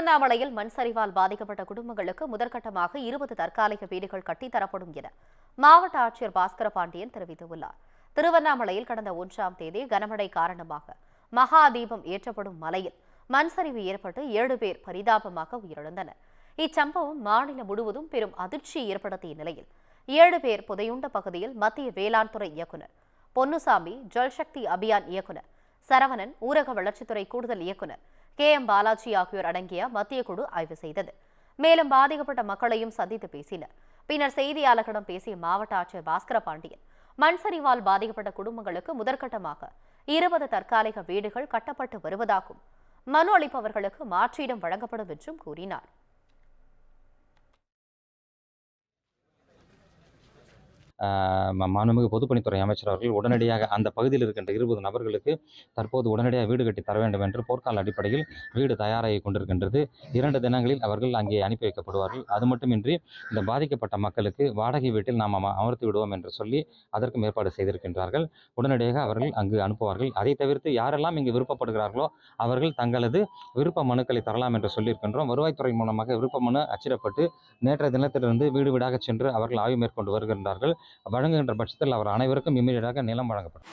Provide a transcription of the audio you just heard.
திருவண்ணாமலையில் மண் சரிவால் பாதிக்கப்பட்ட குடும்பங்களுக்கு முதற்கட்டமாக 20 தற்காலிக வீடுகள் கட்டித்தரப்படும் என மாவட்ட ஆட்சியர் பாஸ்கர பாண்டியன் தெரிவித்துள்ளார். திருவண்ணாமலையில் கடந்த 1ஆம் தேதி கனமழை காரணமாக மகா தீபம் ஏற்றப்படும் மலையில் மண் சரிவு ஏற்பட்டு 7 பேர் பரிதாபமாக உயிரிழந்தனர். இச்சம்பவம் மாநிலம் முழுவதும் பெரும் அதிர்ச்சியை ஏற்படுத்திய நிலையில் 7 பேர் புதையுண்ட பகுதியில் மத்திய வேளாண் துறை இயக்குநர் பொன்னுசாமி, ஜல்சக்தி அபியான் இயக்குநர் சரவணன், ஊரக வளர்ச்சித்துறை கூடுதல் இயக்குநர் KM பாலாஜி ஆகியோர் அடங்கிய மத்திய குழு ஆய்வு செய்தது. மேலும் பாதிக்கப்பட்ட மக்களையும் சந்தித்து பேசினர். பின்னர் செய்தியாளர்களிடம் பேசிய மாவட்ட ஆட்சியர் பாஸ்கர பாண்டியன், மண் சரிவால் பாதிக்கப்பட்ட குடும்பங்களுக்கு முதற்கட்டமாக 20 தற்காலிக வீடுகள் கட்டப்பட்டு வருவதாகவும் மனு அளிப்பவர்களுக்கு மாற்றீடும் வழங்கப்படும் என்றும் கூறினார். மாண்புமிகு பொதுப்பணித்துறை அமைச்சர் அவர்கள் உடனடியாக அந்த பகுதியில் இருக்கின்ற 20 நபர்களுக்கு தற்போது உடனடியாக வீடு கட்டி தர வேண்டும் என்று போர்க்கால அடிப்படையில் வீடு தயாராகி கொண்டிருக்கின்றது. 2 தினங்களில் அவர்கள் அங்கே அனுப்பி வைக்கப்படுவார்கள். அது மட்டுமின்றி இந்த பாதிக்கப்பட்ட மக்களுக்கு வாடகை வீட்டில் நாம் அமர்த்தி விடுவோம் என்று சொல்லி அதற்கும் ஏற்பாடு செய்திருக்கின்றார்கள். உடனடியாக அவர்கள் அங்கு அனுப்புவார்கள். அதை தவிர்த்து யாரெல்லாம் இங்கு விருப்பப்படுகிறார்களோ அவர்கள் தங்களது விருப்ப மனுக்களை தரலாம் என்று சொல்லியிருக்கின்றோம். வருவாய்த்துறை மூலமாக விருப்ப மனு அச்சிடப்பட்டு நேற்றைய தினத்திலிருந்து வீடு வீடாக சென்று அவர்கள் ஆய்வு மேற்கொண்டு வருகின்றார்கள். வழங்குகின்ற பட்சத்தில் அவர் அனைவருக்கும் இம்மீடியட்டாக நிலம் வழங்கப்படும்.